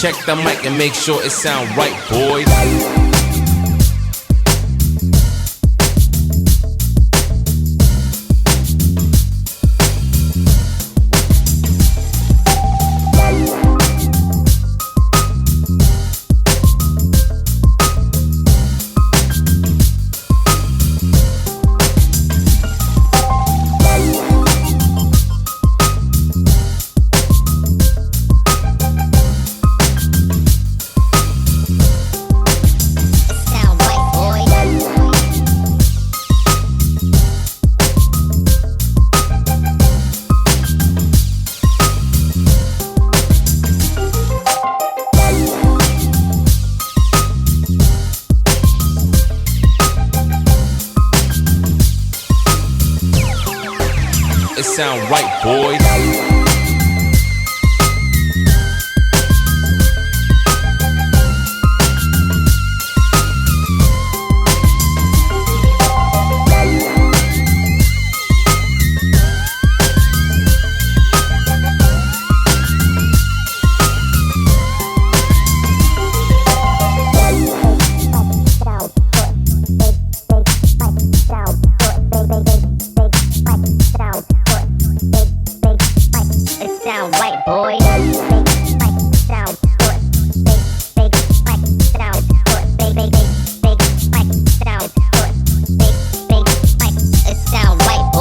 Check the mic and make sure it sound right, boys. It sound right, boys. Sound right, boy.